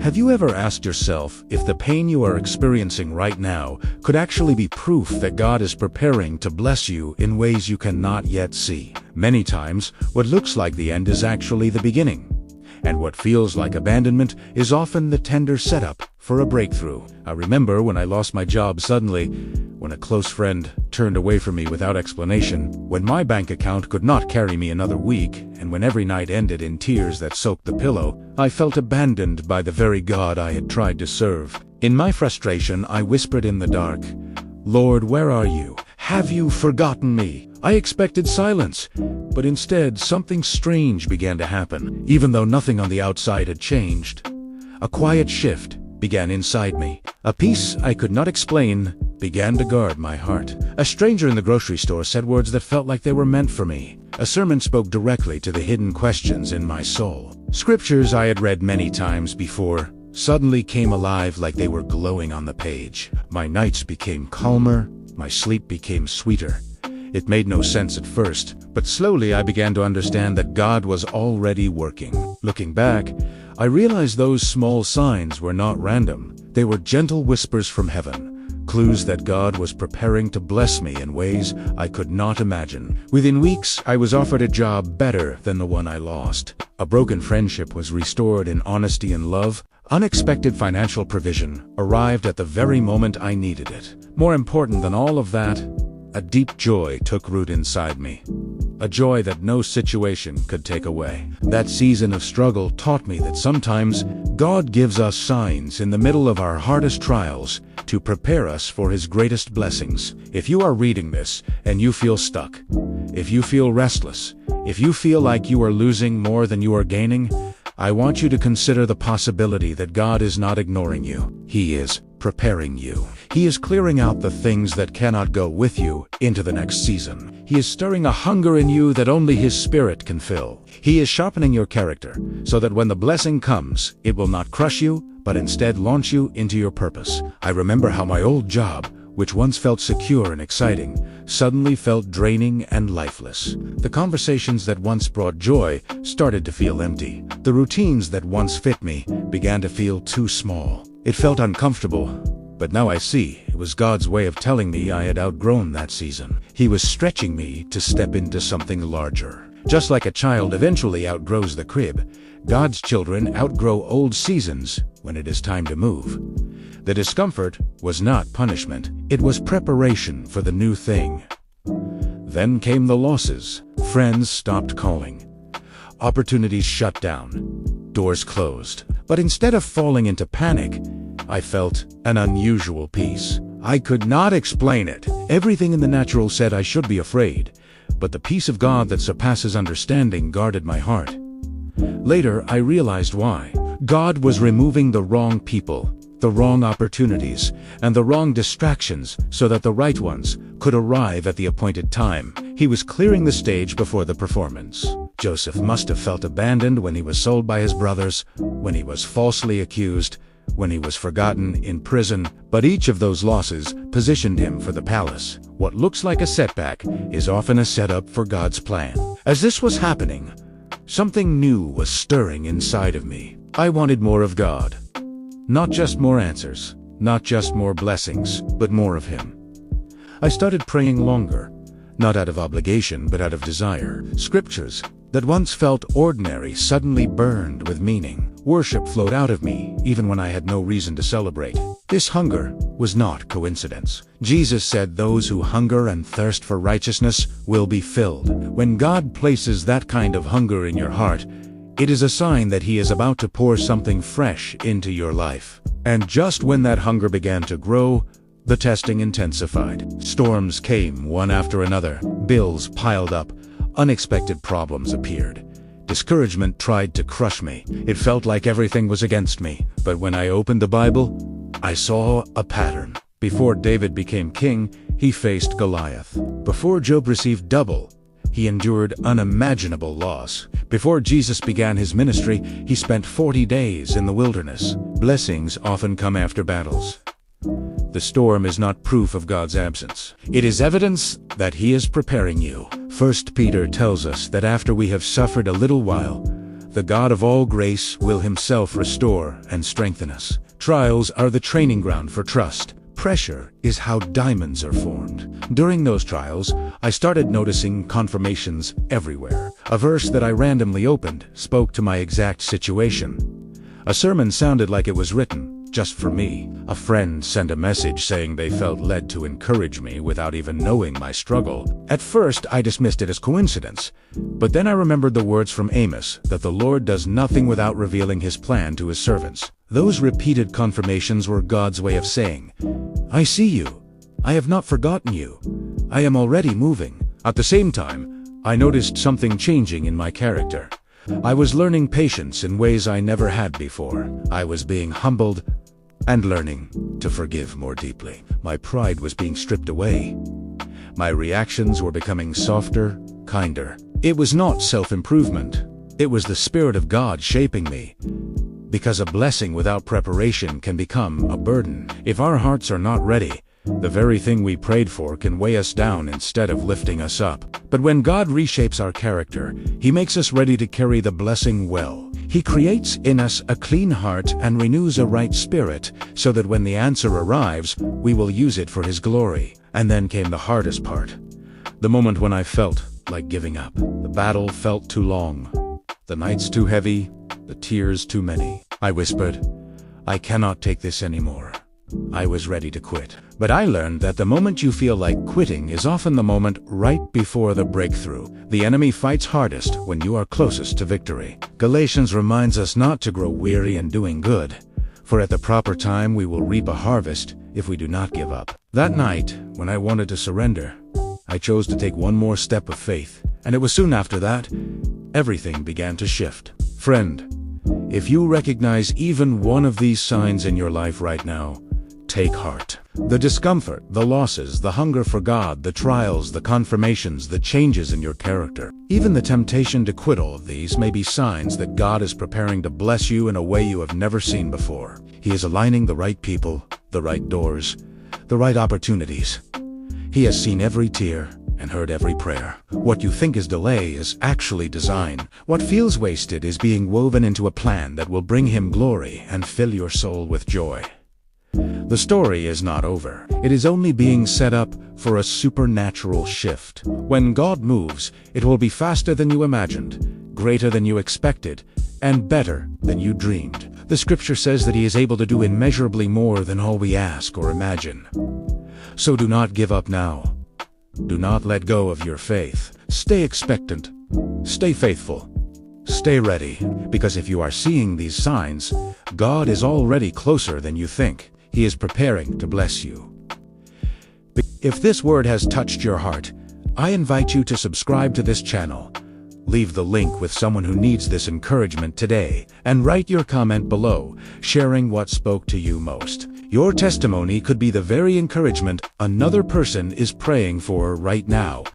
Have you ever asked yourself if the pain you are experiencing right now could actually be proof that God is preparing to bless you in ways you cannot yet see? Many times, what looks like the end is actually the beginning. And what feels like abandonment is often the tender setup for a breakthrough. I remember when I lost my job suddenly, when a close friend turned away from me without explanation, when my bank account could not carry me another week, and when every night ended in tears that soaked the pillow, I felt abandoned by the very God I had tried to serve. In my frustration, I whispered in the dark, "Lord, where are you? Have you forgotten me?" I expected silence, but instead something strange began to happen. Even though nothing on the outside had changed, a quiet shift began inside me. A peace I could not explain began to guard my heart. A stranger in the grocery store said words that felt like they were meant for me. A sermon spoke directly to the hidden questions in my soul. Scriptures I had read many times before suddenly came alive like they were glowing on the page. My nights became calmer, my sleep became sweeter. It made no sense at first, but slowly I began to understand that God was already working. Looking back, I realized those small signs were not random. They were gentle whispers from heaven, clues that God was preparing to bless me in ways I could not imagine. Within weeks, I was offered a job better than the one I lost. A broken friendship was restored in honesty and love. Unexpected financial provision arrived at the very moment I needed it. More important than all of that, a deep joy took root inside me. A joy that no situation could take away. That season of struggle taught me that sometimes God gives us signs in the middle of our hardest trials to prepare us for His greatest blessings. If you are reading this and you feel stuck, if you feel restless, if you feel like you are losing more than you are gaining, I want you to consider the possibility that God is not ignoring you. He is preparing you. He is clearing out the things that cannot go with you into the next season. He is stirring a hunger in you that only His Spirit can fill. He is sharpening your character so that when the blessing comes, it will not crush you, but instead launch you into your purpose. I remember how my old job, which once felt secure and exciting, suddenly felt draining and lifeless. The conversations that once brought joy started to feel empty. The routines that once fit me began to feel too small. It felt uncomfortable, but now I see it was God's way of telling me I had outgrown that season. He was stretching me to step into something larger. Just like a child eventually outgrows the crib, God's children outgrow old seasons when it is time to move. The discomfort was not punishment, it was preparation for the new thing. Then came the losses. Friends stopped calling. Opportunities shut down. Doors closed. But instead of falling into panic, I felt an unusual peace. I could not explain it. Everything in the natural said I should be afraid, but the peace of God that surpasses understanding guarded my heart. Later, I realized why. God was removing the wrong people, the wrong opportunities, and the wrong distractions so that the right ones could arrive at the appointed time. He was clearing the stage before the performance. Joseph must have felt abandoned when he was sold by his brothers, when he was falsely accused, when he was forgotten in prison, but each of those losses positioned him for the palace. What looks like a setback is often a setup for God's plan. As this was happening, something new was stirring inside of me. I wanted more of God. Not just more answers, not just more blessings, but more of Him. I started praying longer, not out of obligation, but out of desire. Scriptures that once felt ordinary suddenly burned with meaning. Worship flowed out of me, even when I had no reason to celebrate. This hunger was not coincidence. Jesus said those who hunger and thirst for righteousness will be filled. When God places that kind of hunger in your heart, it is a sign that He is about to pour something fresh into your life. And just when that hunger began to grow, the testing intensified. Storms came one after another. Bills piled up. Unexpected problems appeared. Discouragement tried to crush me. It felt like everything was against me. But when I opened the Bible, I saw a pattern. Before David became king, he faced Goliath. Before Job received double, he endured unimaginable loss. Before Jesus began His ministry, He spent 40 days in the wilderness. Blessings often come after battles. The storm is not proof of God's absence. It is evidence that He is preparing you. 1 Peter tells us that after we have suffered a little while, The God of all grace will himself restore and strengthen us. Trials are the training ground for trust. Pressure is how diamonds are formed. During those trials, I started noticing confirmations everywhere. A verse that I randomly opened spoke to my exact situation. A sermon sounded like it was written just for me. A friend sent a message saying they felt led to encourage me without even knowing my struggle. At first, I dismissed it as coincidence, but then I remembered the words from Amos that the Lord does nothing without revealing his plan to his servants. Those repeated confirmations were God's way of saying, I see you. I have not forgotten you. I am already moving. At the same time, I noticed something changing in my character. I was learning patience in ways I never had before. I was being humbled and learning to forgive more deeply. My pride was being stripped away. My reactions were becoming softer, kinder. It was not self-improvement. It was the Spirit of God shaping me. Because a blessing without preparation can become a burden. If our hearts are not ready, the very thing we prayed for can weigh us down instead of lifting us up. But when God reshapes our character, He makes us ready to carry the blessing well. He creates in us a clean heart and renews a right spirit, so that when the answer arrives, we will use it for His glory. And then came the hardest part. The moment when I felt like giving up. The battle felt too long. The nights too heavy. The tears too many. I whispered, I cannot take this anymore. I was ready to quit. But I learned that the moment you feel like quitting is often the moment right before the breakthrough. The enemy fights hardest when you are closest to victory. Galatians reminds us not to grow weary in doing good, for at the proper time we will reap a harvest if we do not give up. That night, when I wanted to surrender, I chose to take one more step of faith, and it was soon after that, everything began to shift. Friend, if you recognize even one of these signs in your life right now, take heart. The discomfort, the losses, the hunger for God, the trials, the confirmations, the changes in your character. Even the temptation to quit all of these may be signs that God is preparing to bless you in a way you have never seen before. He is aligning the right people, the right doors, the right opportunities. He has seen every tear and heard every prayer. What you think is delay is actually design. What feels wasted is being woven into a plan that will bring Him glory and fill your soul with joy. The story is not over. It is only being set up for a supernatural shift. When God moves, it will be faster than you imagined, greater than you expected, and better than you dreamed. The scripture says that He is able to do immeasurably more than all we ask or imagine. So do not give up now. Do not let go of your faith. Stay expectant. Stay faithful. Stay ready, because if you are seeing these signs, God is already closer than you think. He is preparing to bless you. If this word has touched your heart, I invite you to subscribe to this channel. Leave the link with someone who needs this encouragement today, and write your comment below, sharing what spoke to you most. Your testimony could be the very encouragement another person is praying for right now.